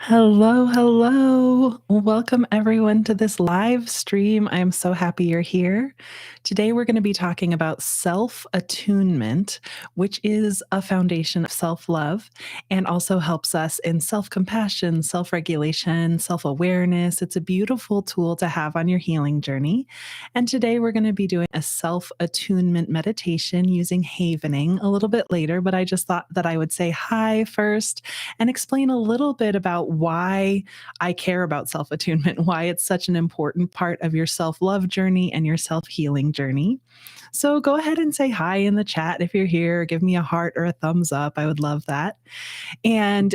Hello, hello. Welcome everyone to this live stream. I am so happy you're here. Today we're going to be talking about self-attunement, which is a foundation of self-love and also helps us in self-compassion, self-regulation, self-awareness. It's a beautiful tool to have on your healing journey. And today we're going to be doing a self-attunement meditation using havening a little bit later, but I just thought that I would say hi first and explain a little bit about why I care about self attunement, why it's such an important part of your self love journey and your self healing journey. So go ahead and say hi in the chat if you're here. Give me a heart or a thumbs up. I would love that. And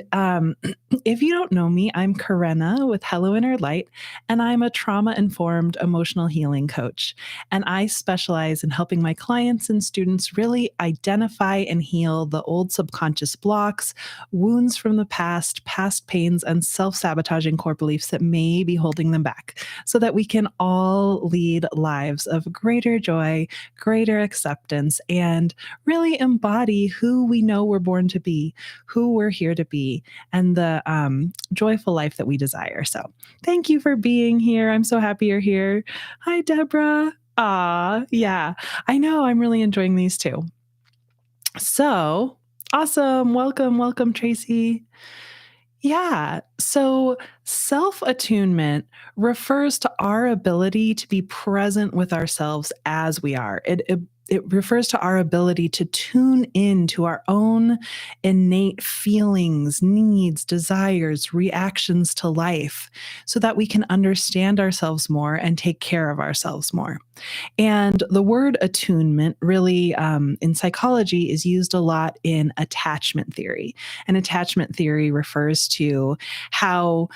if you don't know me, I'm Karena with helloinnerlight, and I'm a trauma informed emotional healing coach. And I specialize in helping my clients and students really identify and heal the old subconscious blocks, wounds from the past pains, and self sabotaging core beliefs that may be holding them back so that we can all lead lives of greater joy, greater acceptance, and really embody who we know we're born to be, who we're here to be, and the joyful life that we desire. So thank you for being here. I'm so happy you're here. Hi, Deborah. Yeah, I know. I'm really enjoying these too. So awesome. Welcome, Tracy. Yeah. So self attunement refers to our ability to be present with ourselves as we are. It refers to our ability to tune in to our own innate feelings, needs, desires, reactions to life so that we can understand ourselves more and take care of ourselves more. And the word attunement really in psychology is used a lot in attachment theory. And attachment theory refers to how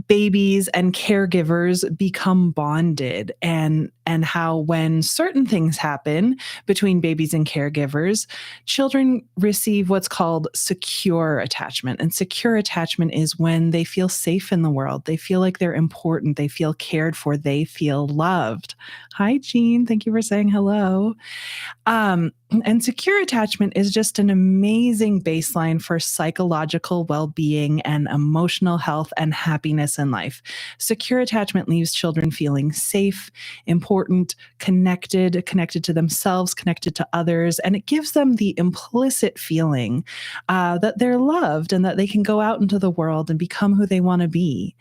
babies and caregivers become bonded and how when certain things happen between babies and caregivers, children receive what's called secure attachment. And secure attachment is when they feel safe in the world. They feel like they're important. They feel cared for. They feel loved. Hi, Jean. Thank you for saying hello. And secure attachment is just an amazing baseline for psychological well-being and emotional health and happiness in life. Secure attachment leaves children feeling safe, important, connected to themselves, connected to others, and it gives them the implicit feeling that they're loved and that they can go out into the world and become who they want to be.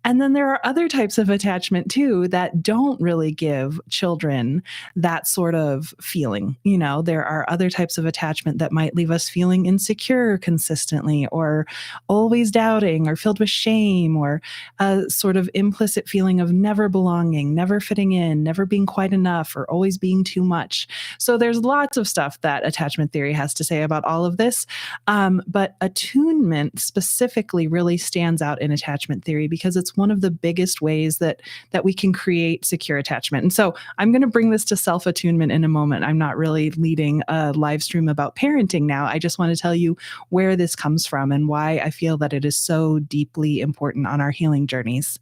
And then there are other types of attachment too that don't really give children that sort of feeling. You know, there are other types of attachment that might leave us feeling insecure consistently or always doubting or filled with shame or a sort of implicit feeling of never belonging, never fitting in, never being quite enough, or always being too much. So there's lots of stuff that attachment theory has to say about all of this. But attunement specifically really stands out in attachment theory because it's one of the biggest ways that we can create secure attachment. And so I'm going to bring this to self-attunement in a moment. I'm not really leading a live stream about parenting now. I just want to tell you where this comes from and why I feel that it is so deeply important on our healing journeys.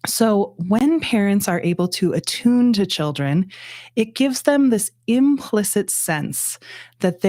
So, when parents are able to attune to children, it gives them this implicit sense that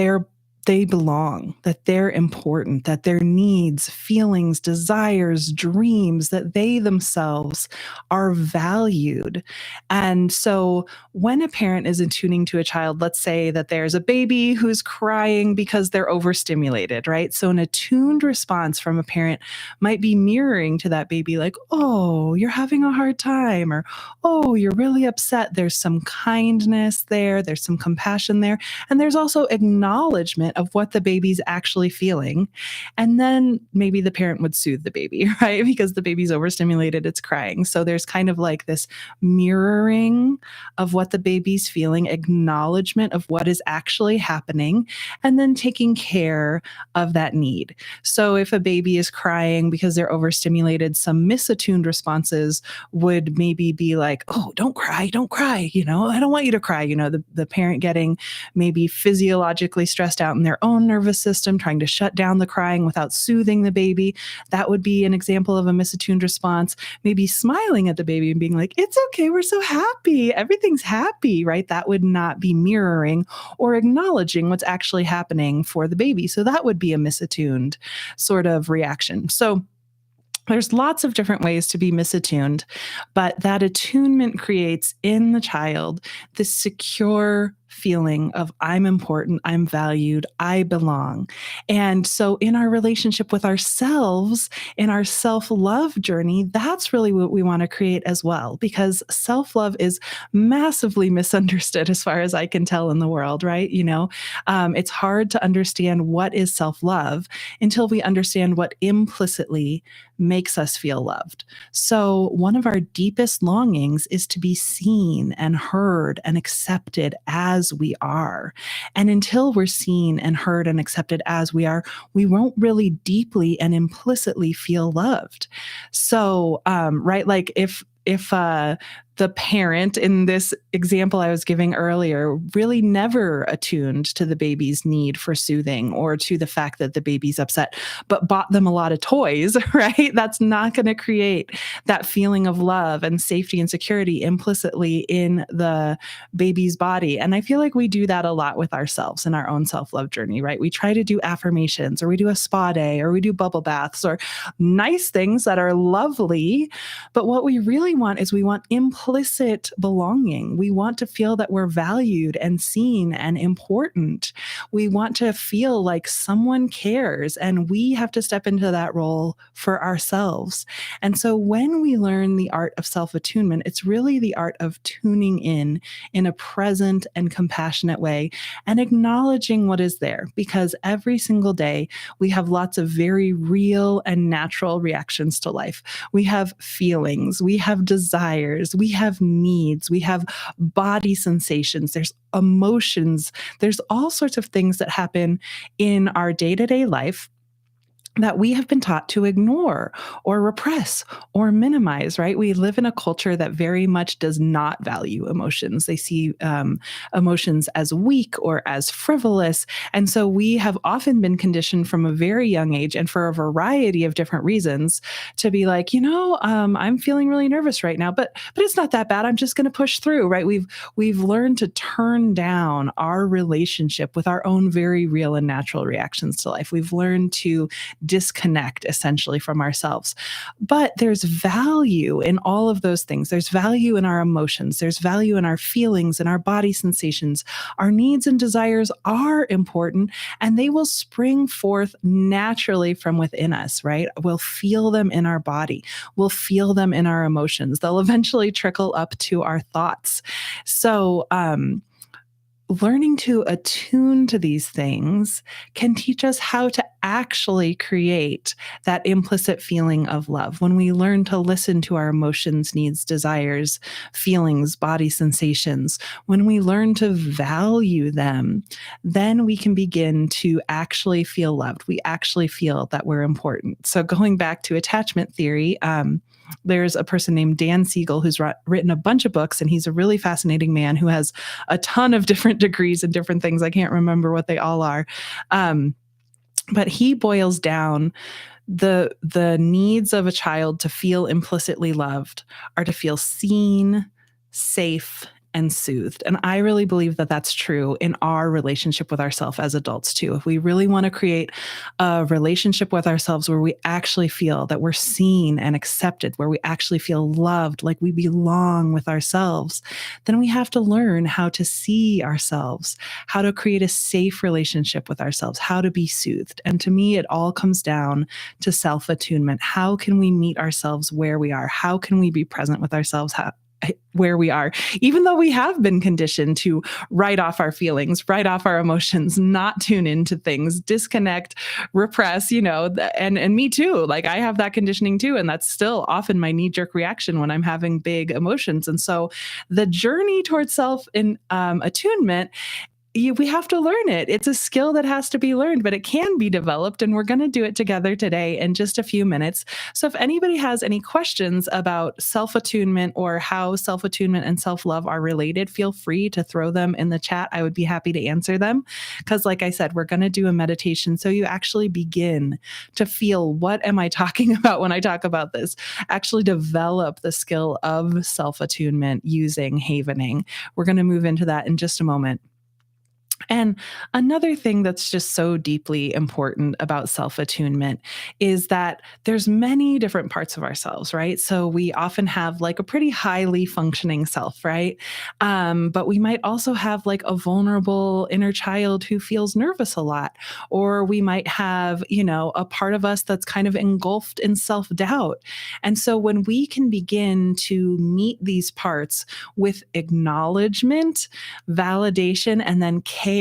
they belong, that they're important, that their needs, feelings, desires, dreams, that they themselves are valued. And so when a parent is attuning to a child, let's say that there's a baby who's crying because they're overstimulated, right? So an attuned response from a parent might be mirroring to that baby, like, oh, you're having a hard time, or oh, you're really upset. There's some kindness there, there's some compassion there. And there's also acknowledgement of what the baby's actually feeling. And then maybe the parent would soothe the baby, right? Because the baby's overstimulated, it's crying. So there's kind of like this mirroring of what the baby's feeling, acknowledgement of what is actually happening, and then taking care of that need. So if a baby is crying because they're overstimulated, some misattuned responses would maybe be like, oh, don't cry. You know, I don't want you to cry. You know, the parent getting maybe physiologically stressed out down their own nervous system, trying to shut down the crying without soothing the baby. That would be an example of a misattuned response. Maybe smiling at the baby and being like, it's okay, we're so happy, everything's happy, right? That would not be mirroring or acknowledging what's actually happening for the baby. So that would be a misattuned sort of reaction. So there's lots of different ways to be misattuned, but that attunement creates in the child this secure feeling of I'm important, I'm valued, I belong. And so in our relationship with ourselves, in our self-love journey, that's really what we want to create as well, because self-love is massively misunderstood as far as I can tell in the world, right? It's hard to understand what is self-love until we understand what implicitly makes us feel loved. So, one of our deepest longings is to be seen and heard and accepted as we are. And until we're seen and heard and accepted as we are, we won't really deeply and implicitly feel loved. So, right, like if the parent in this example I was giving earlier really never attuned to the baby's need for soothing or to the fact that the baby's upset, but bought them a lot of toys, right? That's not going to create that feeling of love and safety and security implicitly in the baby's body. And I feel like we do that a lot with ourselves in our own self-love journey, right? We try to do affirmations, or we do a spa day, or we do bubble baths, or nice things that are lovely. But what we really want is we want implicit belonging. We want to feel that we're valued and seen and important. We want to feel like someone cares, and we have to step into that role for ourselves. And so when we learn the art of self-attunement, it's really the art of tuning in a present and compassionate way and acknowledging what is there, because every single day we have lots of very real and natural reactions to life. We have feelings, we have desires, we have needs, we have body sensations, there's emotions, there's all sorts of things that happen in our day-to-day life that we have been taught to ignore or repress or minimize, right? We live in a culture that very much does not value emotions. They see emotions as weak or as frivolous. And so we have often been conditioned from a very young age, and for a variety of different reasons, to be like, I'm feeling really nervous right now, but it's not that bad. I'm just going to push through, right? We've learned to turn down our relationship with our own very real and natural reactions to life. We've learned to disconnect essentially from ourselves. But there's value in all of those things. There's value in our emotions. There's value in our feelings and our body sensations. Our needs and desires are important, and they will spring forth naturally from within us, right? We'll feel them in our body. We'll feel them in our emotions. They'll eventually trickle up to our thoughts. So, learning to attune to these things can teach us how to actually create that implicit feeling of love. When we learn to listen to our emotions, needs, desires, feelings, body sensations, when we learn to value them, then we can begin to actually feel loved. We actually feel that we're important. So going back to attachment theory, there's a person named Dan Siegel who's written a bunch of books, and he's a really fascinating man who has a ton of different degrees and different things. I can't remember what they all are. But he boils down the needs of a child to feel implicitly loved are to feel seen, safe, and soothed. And I really believe that that's true in our relationship with ourselves as adults too. If we really want to create a relationship with ourselves where we actually feel that we're seen and accepted, where we actually feel loved, like we belong with ourselves, then we have to learn how to see ourselves, how to create a safe relationship with ourselves, how to be soothed. And to me, it all comes down to self-attunement. How can we meet ourselves where we are? How can we be present with ourselves? Where we are, even though we have been conditioned to write off our feelings, write off our emotions, not tune into things, disconnect, repress, and me too. Like I have that conditioning too. And that's still often my knee-jerk reaction when I'm having big emotions. And so the journey towards self-attunement we have to learn it. It's a skill that has to be learned, but it can be developed. And we're going to do it together today in just a few minutes. So if anybody has any questions about self attunement or how self attunement and self love are related, feel free to throw them in the chat. I would be happy to answer them. Because, like I said, we're going to do a meditation. So you actually begin to feel, what am I talking about when I talk about this? Actually develop the skill of self attunement using havening. We're going to move into that in just a moment. And another thing that's just so deeply important about self-attunement is that there's many different parts of ourselves, right? So we often have like a pretty highly functioning self, right? But we might also have like a vulnerable inner child who feels nervous a lot, or we might have, a part of us that's kind of engulfed in self-doubt. And so when we can begin to meet these parts with acknowledgement, validation, and then care,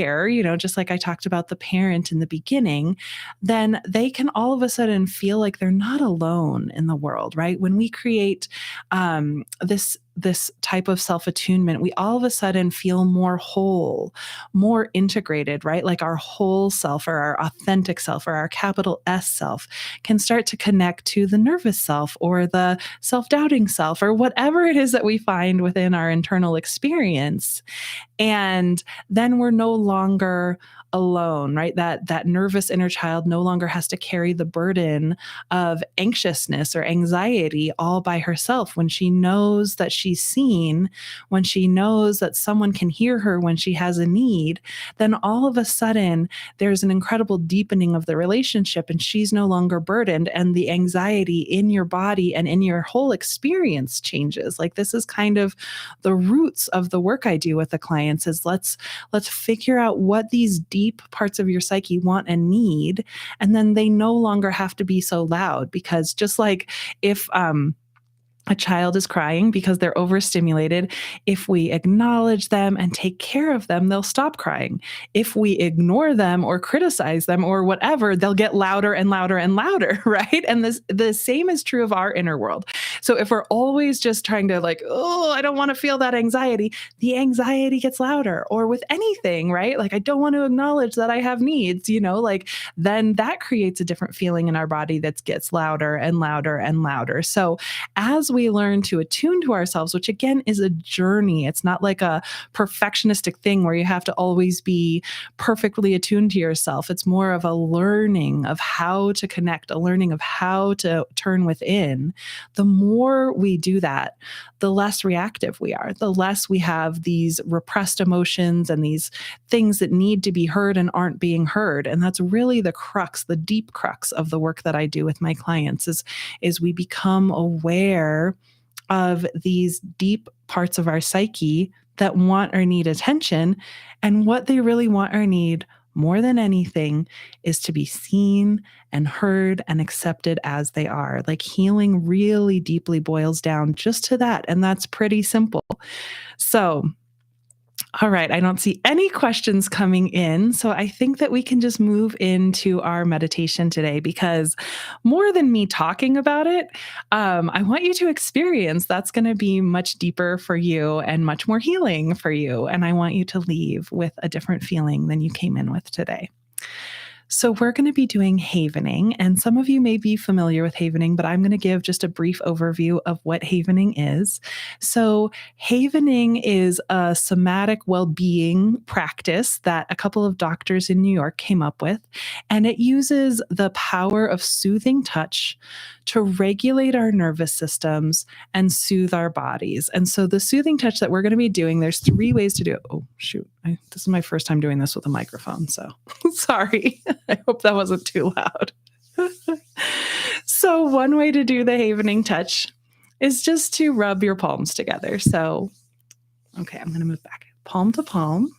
just like I talked about the parent in the beginning, then they can all of a sudden feel like they're not alone in the world, right? When we create this type of self-attunement, we all of a sudden feel more whole, more integrated, right? Like our whole self or our authentic self or our capital S self can start to connect to the nervous self or the self-doubting self or whatever it is that we find within our internal experience. And then we're no longer alone, right? That nervous inner child no longer has to carry the burden of anxiousness or anxiety all by herself. When she knows that she's seen, when she knows that someone can hear her when she has a need, then all of a sudden there's an incredible deepening of the relationship, and she's no longer burdened, and the anxiety in your body and in your whole experience changes. Like, this is kind of the roots of the work I do with the clients, is let's figure out what these deep parts of your psyche want and need, and then they no longer have to be so loud. Because just like if a child is crying because they're overstimulated, if we acknowledge them and take care of them, they'll stop crying. If we ignore them or criticize them or whatever, they'll get louder and louder and louder, right? And the same is true of our inner world. So if we're always just trying to like, oh, I don't want to feel that anxiety, the anxiety gets louder. Or with anything, right? Like, I don't want to acknowledge that I have needs, like then that creates a different feeling in our body that gets louder and louder and louder. So as we learn to attune to ourselves, which again is a journey, it's not like a perfectionistic thing where you have to always be perfectly attuned to yourself. It's more of a learning of how to connect, a learning of how to turn within. The more we do that, the less reactive we are, the less we have these repressed emotions and these things that need to be heard and aren't being heard. And that's really the crux, the deep crux of the work that I do with my clients is we become aware of these deep parts of our psyche that want or need attention. And what they really want or need more than anything is to be seen and heard and accepted as they are. Like, healing really deeply boils down just to that. And that's pretty simple. So, all right, I don't see any questions coming in. So I think that we can just move into our meditation today, because more than me talking about it, I want you to experience. That's going to be much deeper for you and much more healing for you. And I want you to leave with a different feeling than you came in with today. So we're going to be doing havening, and some of you may be familiar with havening, but I'm going to give just a brief overview of what havening is. So havening is a somatic well-being practice that a couple of doctors in New York came up with, and it uses the power of soothing touch to regulate our nervous systems and soothe our bodies. And so the soothing touch that we're going to be doing, there's 3 ways to do it. Oh, shoot. This is my first time doing this with a microphone, so sorry. I hope that wasn't too loud. So one way to do the havening touch is just to rub your palms together. So, okay, I'm going to move back. Palm to palm.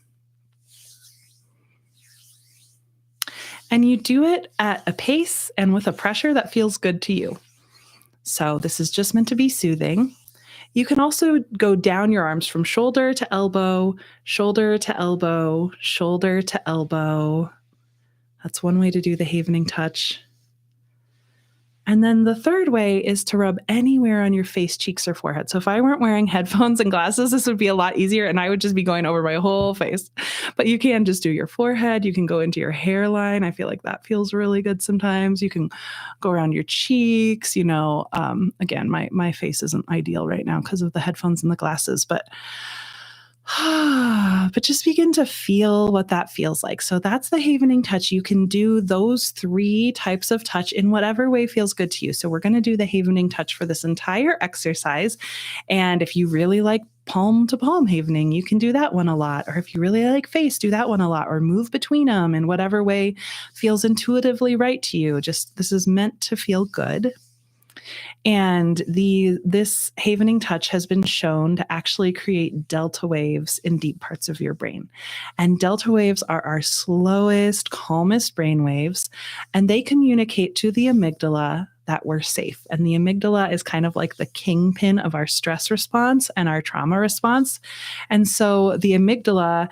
And you do it at a pace and with a pressure that feels good to you. So this is just meant to be soothing. You can also go down your arms from shoulder to elbow, shoulder to elbow, shoulder to elbow. That's one way to do the havening touch. And then the third way is to rub anywhere on your face, cheeks, or forehead. So if I weren't wearing headphones and glasses, this would be a lot easier and I would just be going over my whole face. But you can just do your forehead. You can go into your hairline. I feel like that feels really good sometimes. You can go around your cheeks. Again, my face isn't ideal right now because of the headphones and the glasses, but just begin to feel what that feels like. So that's the havening touch. You can do those 3 types of touch in whatever way feels good to you. So we're going to do the havening touch for this entire exercise. And if you really like palm to palm havening, you can do that one a lot. Or if you really like face, do that one a lot, or move between them in whatever way feels intuitively right to you. Just this is meant to feel good. And this havening touch has been shown to actually create delta waves in deep parts of your brain. And delta waves are our slowest, calmest brain waves, and they communicate to the amygdala that we're safe. And the amygdala is kind of like the kingpin of our stress response and our trauma response. And so the amygdala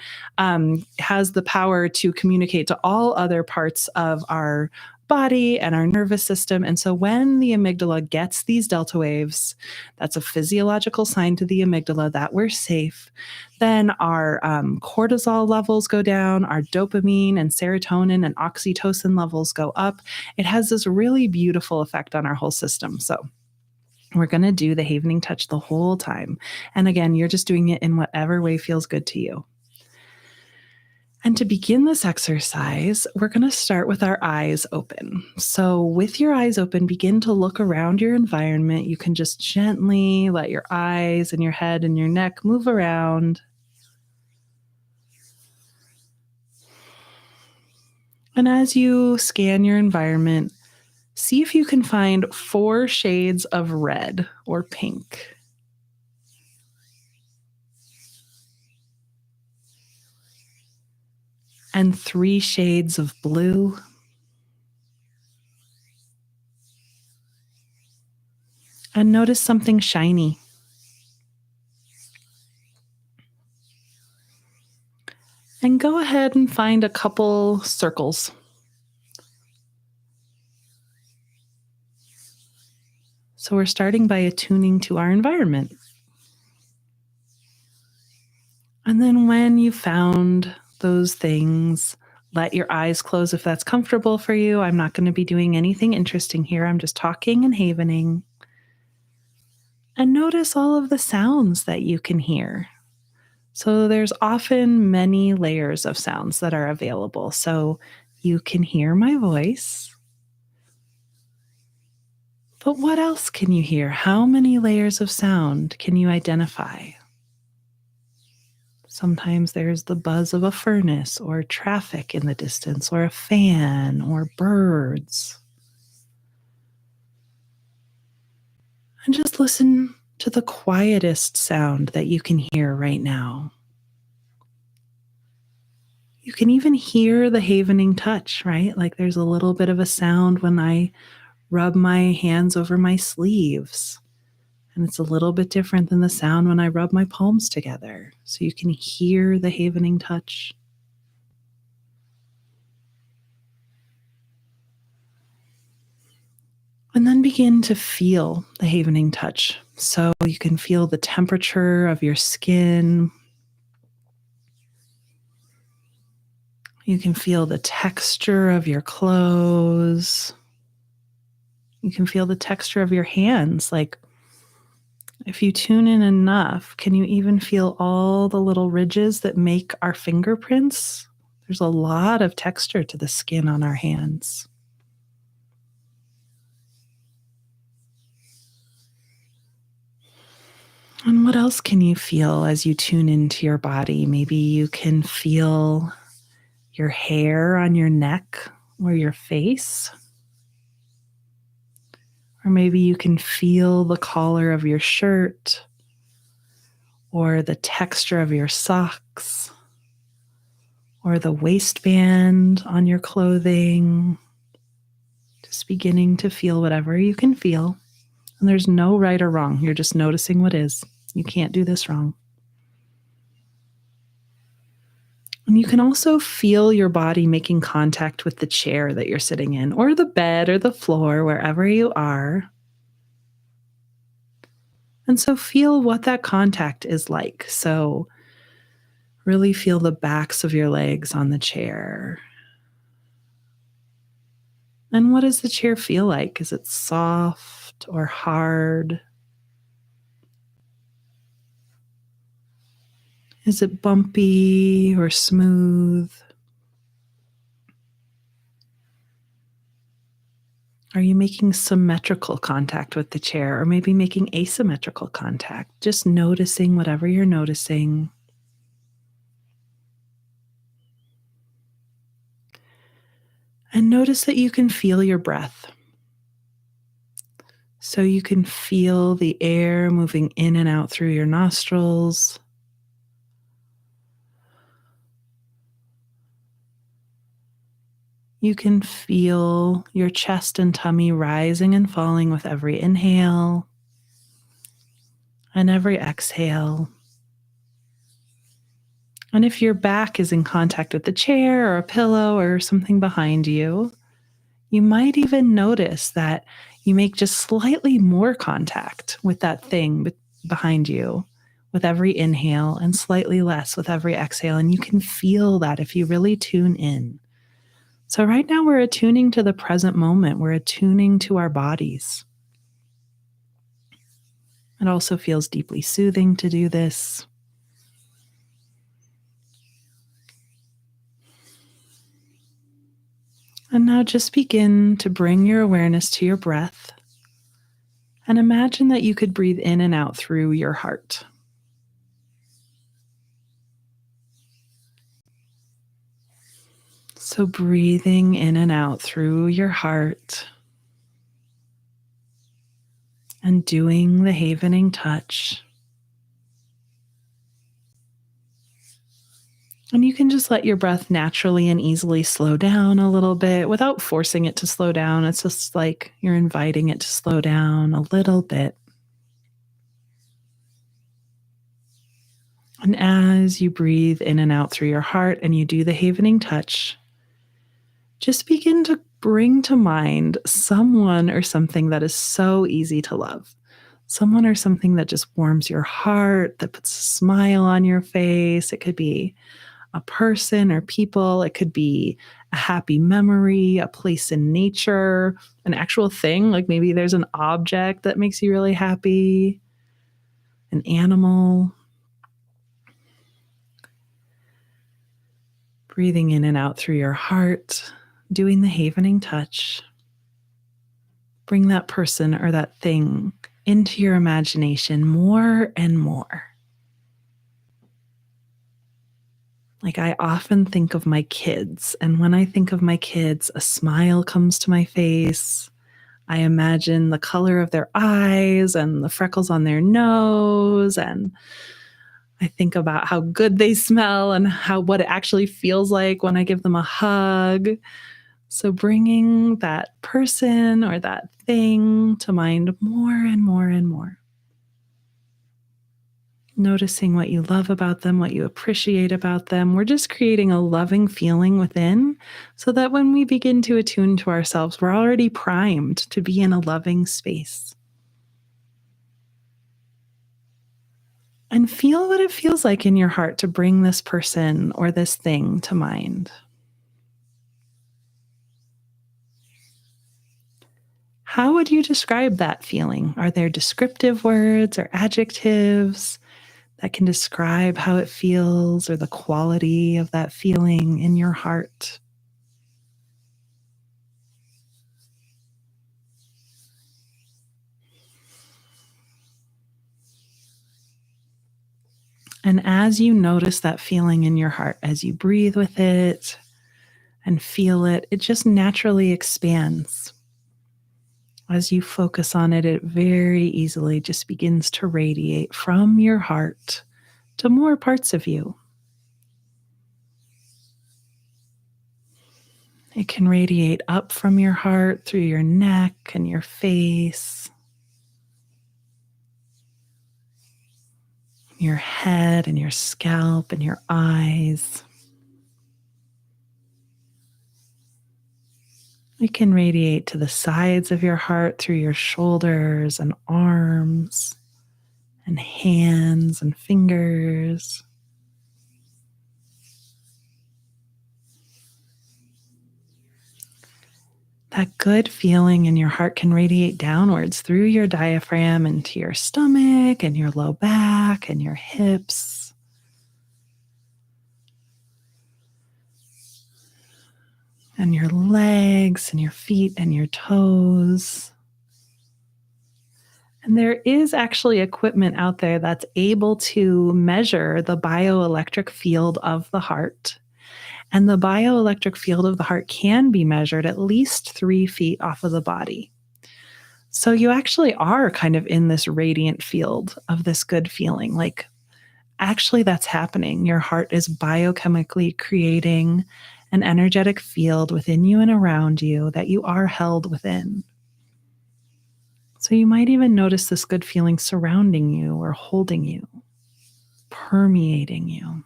has the power to communicate to all other parts of our body and our nervous system. And so when the amygdala gets these delta waves, that's a physiological sign to the amygdala that we're safe. Then our cortisol levels go down, our dopamine and serotonin and oxytocin levels go up. It has this really beautiful effect on our whole system. So we're going to do the havening touch the whole time. And again, you're just doing it in whatever way feels good to you. And to begin this exercise, we're going to start with our eyes open. So with your eyes open, begin to look around your environment. You can just gently let your eyes and your head and your neck move around. And as you scan your environment, see if you can find 4 shades of red or pink. And 3 shades of blue. And notice something shiny. And go ahead and find a couple circles. So we're starting by attuning to our environment. And then when you found those things, let your eyes close if that's comfortable for you. I'm not going to be doing anything interesting here. I'm just talking and havening. And notice all of the sounds that you can hear. So there's often many layers of sounds that are available. So you can hear my voice. But what else can you hear? How many layers of sound can you identify? Sometimes there's the buzz of a furnace or traffic in the distance or a fan or birds. And just listen to the quietest sound that you can hear right now. You can even hear the havening touch, right? Like there's a little bit of a sound when I rub my hands over my sleeves. And it's a little bit different than the sound when I rub my palms together. So you can hear the havening touch. And then begin to feel the havening touch. So you can feel the temperature of your skin. You can feel the texture of your clothes. You can feel the texture of your hands. Like if you tune in enough, can you even feel all the little ridges that make our fingerprints? There's a lot of texture to the skin on our hands. And what else can you feel as you tune into your body? Maybe you can feel your hair on your neck or your face. Or maybe you can feel the collar of your shirt or the texture of your socks or the waistband on your clothing. Just beginning to feel whatever you can feel. And there's no right or wrong. You're just noticing what is. You can't do this wrong. And you can also feel your body making contact with the chair that you're sitting in, or the bed, or the floor, wherever you are. And so feel what that contact is like. So really feel the backs of your legs on the chair. And what does the chair feel like? Is it soft or hard? Is it bumpy or smooth? Are you making symmetrical contact with the chair, or maybe making asymmetrical contact? Just noticing whatever you're noticing. And notice that you can feel your breath. So you can feel the air moving in and out through your nostrils. You can feel your chest and tummy rising and falling with every inhale and every exhale. And if your back is in contact with the chair or a pillow or something behind you, you might even notice that you make just slightly more contact with that thing behind you with every inhale and slightly less with every exhale. And you can feel that if you really tune in. So right now we're attuning to the present moment. We're attuning to our bodies. It also feels deeply soothing to do this. And now just begin to bring your awareness to your breath and imagine that you could breathe in and out through your heart. So breathing in and out through your heart and doing the havening touch. And you can just let your breath naturally and easily slow down a little bit without forcing it to slow down. It's just like you're inviting it to slow down a little bit. And as you breathe in and out through your heart and you do the havening touch, just begin to bring to mind someone or something that is so easy to love. Someone or something that just warms your heart, that puts a smile on your face. It could be a person or people. It could be a happy memory, a place in nature, an actual thing. Like maybe there's an object that makes you really happy, an animal. Breathing in and out through your heart, doing the havening touch. Bring that person or that thing into your imagination more and more. Like I often think of my kids, and when I think of my kids, a smile comes to my face. I imagine the color of their eyes and the freckles on their nose, and I think about how good they smell and what it actually feels like when I give them a hug. So bringing that person or that thing to mind more and more and more. Noticing what you love about them, what you appreciate about them. We're just creating a loving feeling within so that when we begin to attune to ourselves, we're already primed to be in a loving space. And feel what it feels like in your heart to bring this person or this thing to mind. How would you describe that feeling? Are there descriptive words or adjectives that can describe how it feels or the quality of that feeling in your heart? And as you notice that feeling in your heart, as you breathe with it and feel it, it just naturally expands. As you focus on it, it very easily just begins to radiate from your heart to more parts of you. It can radiate up from your heart through your neck and your face, your head and your scalp and your eyes. It can radiate to the sides of your heart through your shoulders and arms and hands and fingers. That good feeling in your heart can radiate downwards through your diaphragm into your stomach and your low back and your hips. And your legs and your feet and your toes. And there is actually equipment out there that's able to measure the bioelectric field of the heart. And the bioelectric field of the heart can be measured at least 3 feet off of the body. So you actually are kind of in this radiant field of this good feeling. Like, actually, that's happening. Your heart is biochemically creating an energetic field within you and around you that you are held within. So you might even notice this good feeling surrounding you or holding you, permeating you.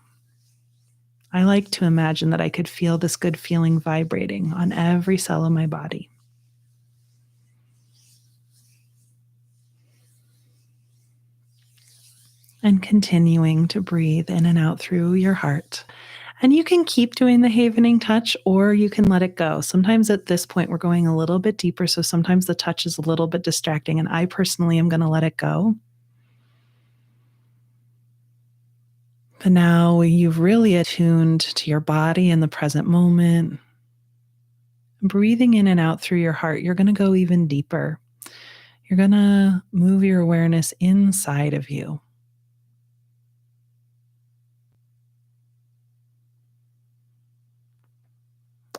I like to imagine that I could feel this good feeling vibrating on every cell of my body. And continuing to breathe in and out through your heart. And you can keep doing the havening touch or you can let it go. Sometimes at this point, we're going a little bit deeper. So sometimes the touch is a little bit distracting, and I personally am going to let it go. But now you've really attuned to your body in the present moment. Breathing in and out through your heart, you're going to go even deeper. You're going to move your awareness inside of you.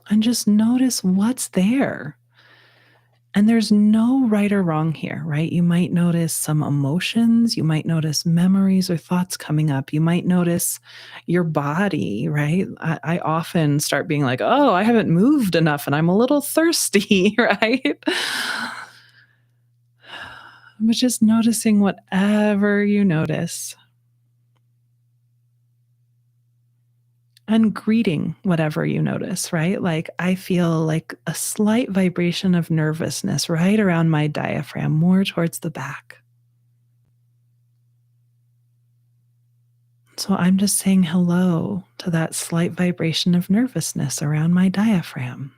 And just notice what's there. And there's no right or wrong here, right? You might notice some emotions. You might notice memories or thoughts coming up. You might notice your body, right? I often start being like, oh, I haven't moved enough and I'm a little thirsty, right? But just noticing whatever you notice and greeting whatever you notice, right? Like, I feel like a slight vibration of nervousness right around my diaphragm, more towards the back. So I'm just saying hello to that slight vibration of nervousness around my diaphragm.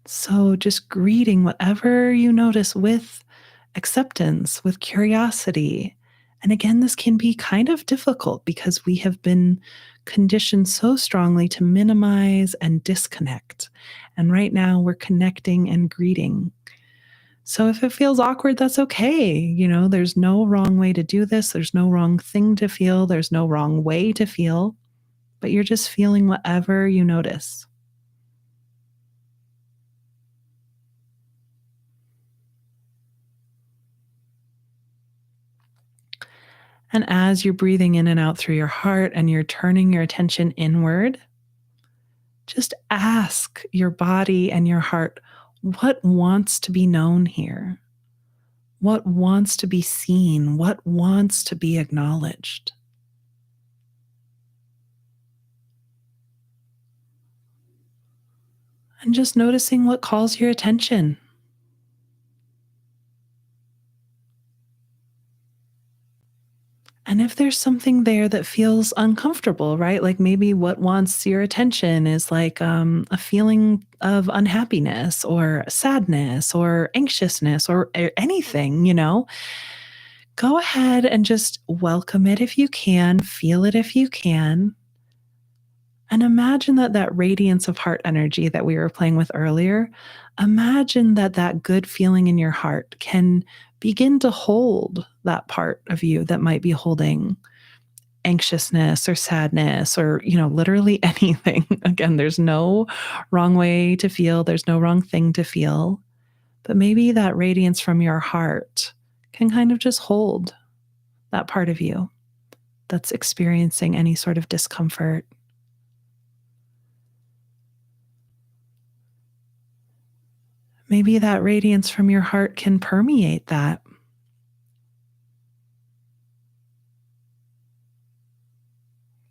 So just greeting whatever you notice with acceptance, with curiosity. And again, this can be kind of difficult because we have been conditioned so strongly to minimize and disconnect. And right now we're connecting and greeting. So if it feels awkward, that's okay. There's no wrong way to do this. There's no wrong thing to feel. There's no wrong way to feel, but you're just feeling whatever you notice. And as you're breathing in and out through your heart and you're turning your attention inward, just ask your body and your heart, what wants to be known here? What wants to be seen? What wants to be acknowledged? And just noticing what calls your attention. And if there's something there that feels uncomfortable, right? Like maybe what wants your attention is like a feeling of unhappiness or sadness or anxiousness or anything, go ahead and just welcome it if you can, feel it if you can. And imagine that radiance of heart energy that we were playing with earlier, imagine that good feeling in your heart can begin to hold that part of you that might be holding anxiousness or sadness or, literally anything. Again, there's no wrong way to feel, there's no wrong thing to feel. But maybe that radiance from your heart can kind of just hold that part of you that's experiencing any sort of discomfort. Maybe that radiance from your heart can permeate that.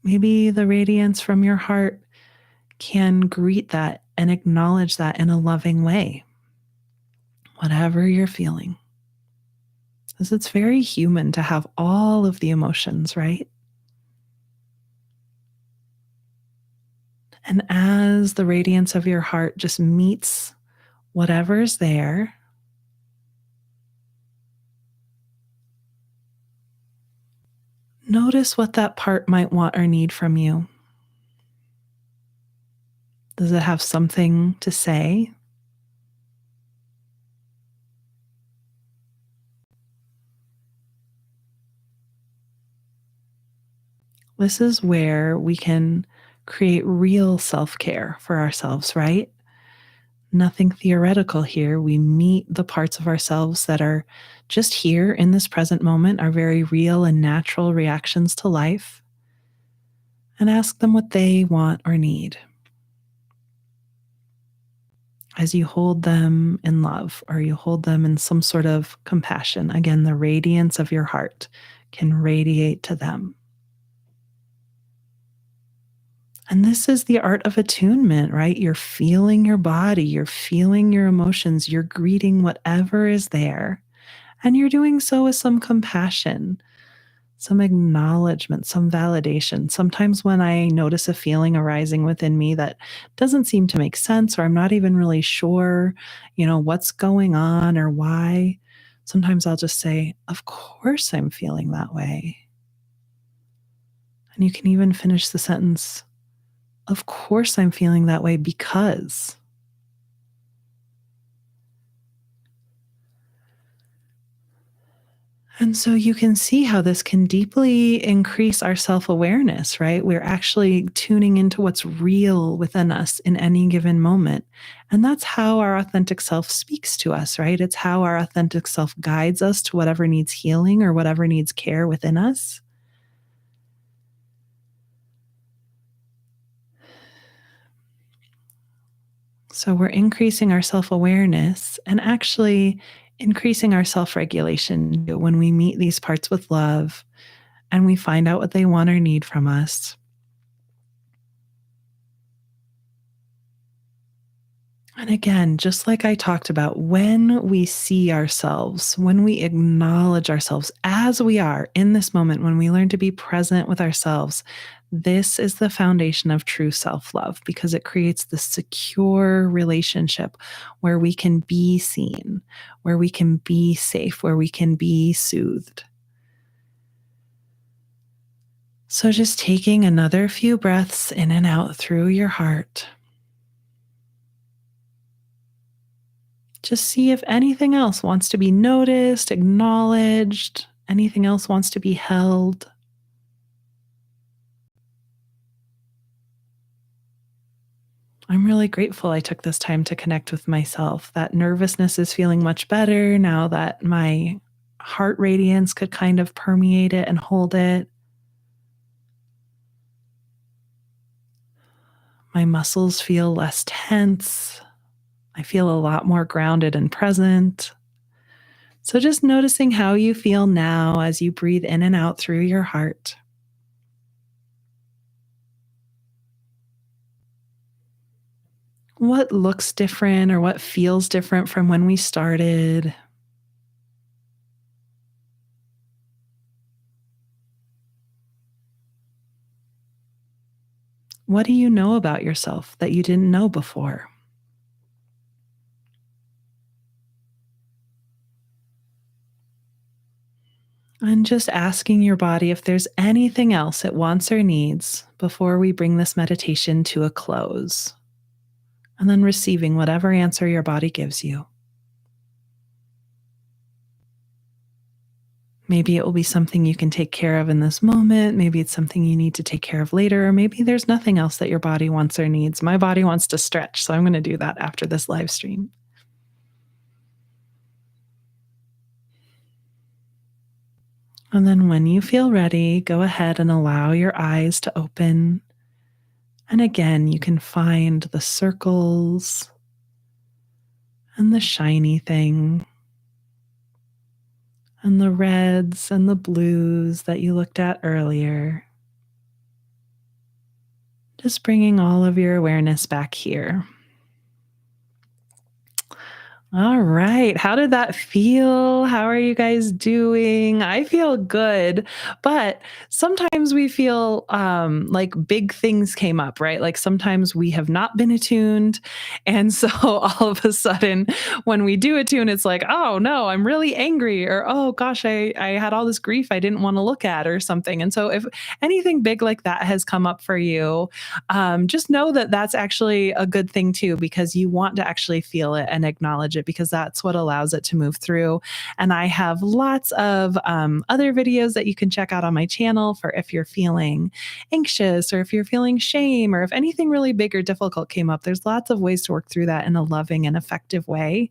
Maybe the radiance from your heart can greet that and acknowledge that in a loving way, whatever you're feeling. Because it's very human to have all of the emotions, right? And as the radiance of your heart just meets whatever's there, notice what that part might want or need from you. Does it have something to say? This is where we can create real self care for ourselves, right? Nothing theoretical here. We meet the parts of ourselves that are just here in this present moment, are very real and natural reactions to life, and ask them what they want or need as you hold them in love or you hold them in some sort of compassion. Again, the radiance of your heart can radiate to them. And this is the art of attunement, right? You're feeling your body, you're feeling your emotions, you're greeting whatever is there. And you're doing so with some compassion, some acknowledgement, some validation. Sometimes when I notice a feeling arising within me that doesn't seem to make sense, or I'm not even really sure, what's going on or why, sometimes I'll just say, of course I'm feeling that way. And you can even finish the sentence, of course I'm feeling that way because. And so you can see how this can deeply increase our self awareness, right? We're actually tuning into what's real within us in any given moment. And that's how our authentic self speaks to us, right? It's how our authentic self guides us to whatever needs healing or whatever needs care within us. So we're increasing our self awareness and actually increasing our self regulation when we meet these parts with love and we find out what they want or need from us. And again, just like I talked about, when we see ourselves, when we acknowledge ourselves as we are in this moment, when we learn to be present with ourselves, this is the foundation of true self love because it creates this secure relationship where we can be seen, where we can be safe, where we can be soothed. So, just taking another few breaths in and out through your heart. Just see if anything else wants to be noticed, acknowledged, anything else wants to be held. I'm really grateful I took this time to connect with myself. That nervousness is feeling much better now that my heart radiance could kind of permeate it and hold it. My muscles feel less tense. I feel a lot more grounded and present. So, just noticing how you feel now as you breathe in and out through your heart. What looks different or what feels different from when we started? What do you know about yourself that you didn't know before? And just asking your body if there's anything else it wants or needs before we bring this meditation to a close. And then receiving whatever answer your body gives you. Maybe it will be something you can take care of in this moment. Maybe it's something you need to take care of later. Or maybe there's nothing else that your body wants or needs. My body wants to stretch, so I'm going to do that after this live stream. And then when you feel ready, go ahead and allow your eyes to open. And again, you can find the circles and the shiny thing and the reds and the blues that you looked at earlier. Just bringing all of your awareness back here. All right. How did that feel? How are you guys doing? I feel good, but sometimes we feel like big things came up, right? Like sometimes we have not been attuned. And so all of a sudden, when we do attune, it's like, oh no, I'm really angry, or oh gosh, I had all this grief I didn't want to look at, or something. And so if anything big like that has come up for you, just know that that's actually a good thing too, because you want to actually feel it and acknowledge it, because that's what allows it to move through. And I have lots of other videos that you can check out on my channel for if you're feeling anxious, or if you're feeling shame, or if anything really big or difficult came up. There's lots of ways to work through that in a loving and effective way.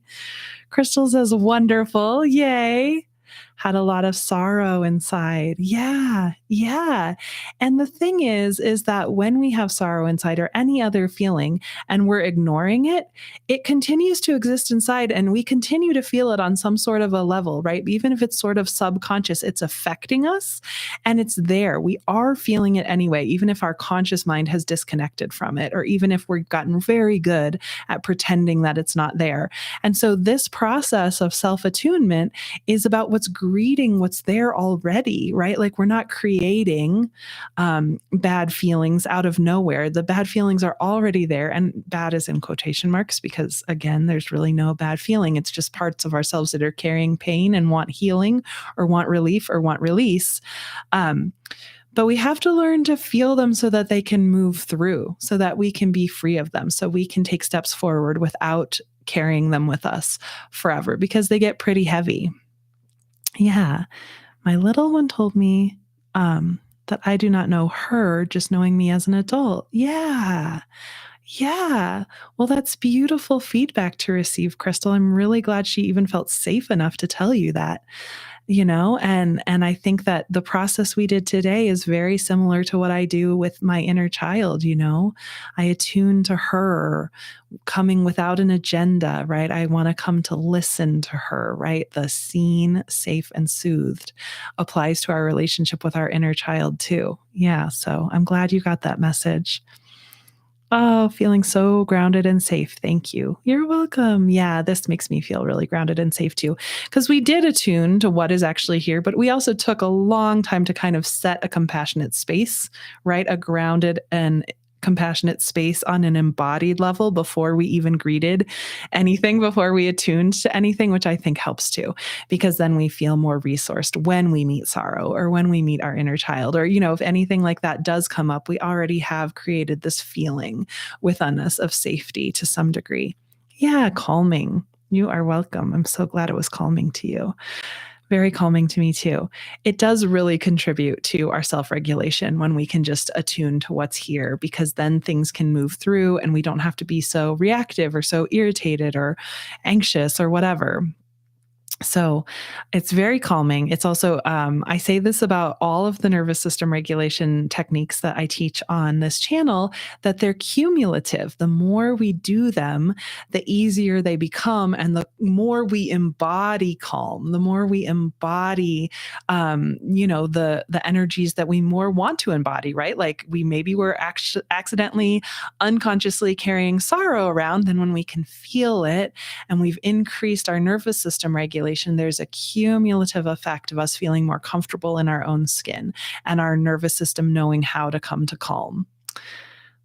Crystal says, wonderful. Yay. Had a lot of sorrow inside. Yeah, yeah. And the thing is that when we have sorrow inside, or any other feeling, and we're ignoring it, it continues to exist inside, and we continue to feel it on some sort of a level, right? Even if it's sort of subconscious, it's affecting us and it's there. We are feeling it anyway, even if our conscious mind has disconnected from it, or even if we've gotten very good at pretending that it's not there. And so this process of self-attunement is about what's greeting what's there already, right? Like we're not creating bad feelings out of nowhere. The bad feelings are already there, and bad is in quotation marks, because again, there's really no bad feeling. It's just parts of ourselves that are carrying pain and want healing, or want relief, or want release. Um, but we have to learn to feel them so that they can move through, so that we can be free of them, so we can take steps forward without carrying them with us forever, because they get pretty heavy. Yeah. My little one told me that I do not know her, just knowing me as an adult. Yeah. Yeah. Well, that's beautiful feedback to receive, Crystal. I'm really glad she even felt safe enough to tell you that. And I think that the process we did today is very similar to what I do with my inner child. I attune to her, coming without an agenda, right? I want to come to listen to her, right? The seen, safe, and soothed applies to our relationship with our inner child too. Yeah. So I'm glad you got that message. Oh, feeling so grounded and safe. Thank you. You're welcome. Yeah, this makes me feel really grounded and safe too. Because we did attune to what is actually here, but we also took a long time to kind of set a compassionate space, right? A grounded and compassionate space on an embodied level before we even greeted anything, before we attuned to anything, which I think helps too, because then we feel more resourced when we meet sorrow, or when we meet our inner child, or, if anything like that does come up, we already have created this feeling within us of safety to some degree. Yeah, calming. You are welcome. I'm so glad it was calming to you. Very calming to me too. It does really contribute to our self-regulation when we can just attune to what's here, because then things can move through and we don't have to be so reactive, or so irritated, or anxious, or whatever. So it's very calming. It's also, I say this about all of the nervous system regulation techniques that I teach on this channel, that they're cumulative. The more we do them, the easier they become. And the more we embody calm, the more we embody, the energies that we more want to embody, right? Like maybe we're accidentally, unconsciously carrying sorrow around. Then when we can feel it, and we've increased our nervous system regulation, there's a cumulative effect of us feeling more comfortable in our own skin, and our nervous system knowing how to come to calm.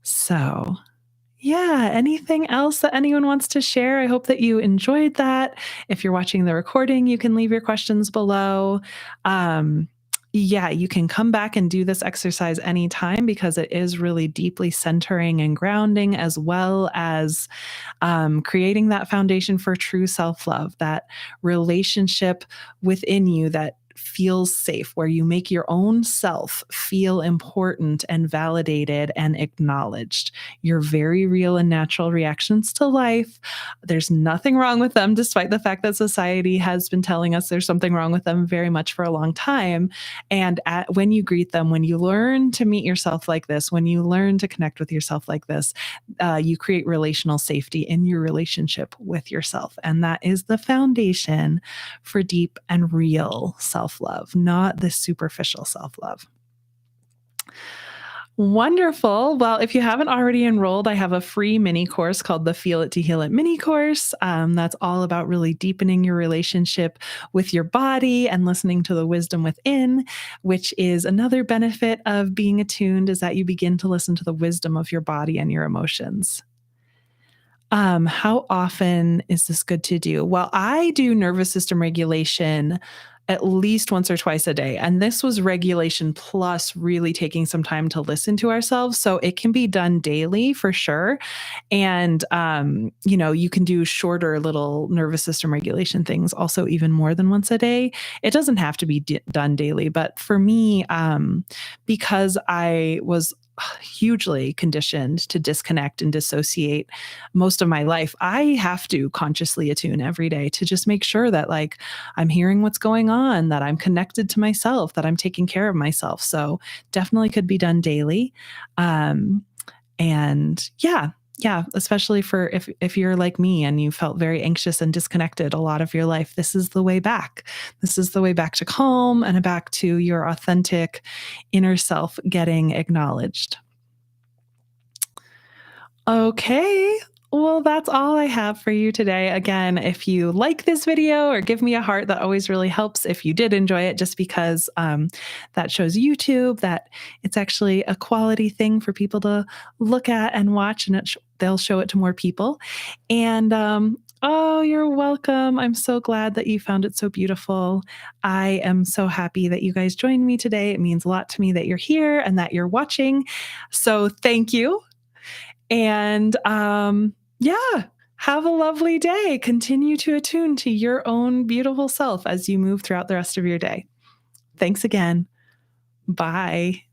So, yeah, anything else that anyone wants to share? I hope that you enjoyed that. If you're watching the recording, you can leave your questions below. Yeah, you can come back and do this exercise anytime, because it is really deeply centering and grounding, as well as creating that foundation for true self-love, that relationship within you that feels safe, where you make your own self feel important and validated and acknowledged. Your very real and natural reactions to life. There's nothing wrong with them, despite the fact that society has been telling us there's something wrong with them very much for a long time. And when you greet them, when you learn to meet yourself like this, when you learn to connect with yourself like this, you create relational safety in your relationship with yourself. And that is the foundation for deep and real self-love, not this superficial self-love. Wonderful. Well, if you haven't already enrolled, I have a free mini course called the Feel It to Heal It mini course. That's all about really deepening your relationship with your body and listening to the wisdom within, which is another benefit of being attuned is that you begin to listen to the wisdom of your body and your emotions. How often is this good to do? Well, I do nervous system regulation at least once or twice a day. And this was regulation plus really taking some time to listen to ourselves. So it can be done daily for sure. And, you can do shorter little nervous system regulation things also even more than once a day. It doesn't have to be done daily. But for me, because I was hugely conditioned to disconnect and dissociate most of my life, I have to consciously attune every day to just make sure that like I'm hearing what's going on, that I'm connected to myself, that I'm taking care of myself. So definitely could be done daily. Um, and yeah, especially for if you're like me and you felt very anxious and disconnected a lot of your life, this is the way back. This is the way back to calm and back to your authentic inner self getting acknowledged. Okay. Well, that's all I have for you today. Again, if you like this video or give me a heart, that always really helps if you did enjoy it, just because that shows YouTube that it's actually a quality thing for people to look at and watch, and they'll show it to more people. And oh, you're welcome. I'm so glad that you found it so beautiful. I am so happy that you guys joined me today. It means a lot to me that you're here and that you're watching. So thank you. And yeah, have a lovely day. Continue to attune to your own beautiful self as you move throughout the rest of your day. Thanks again. Bye.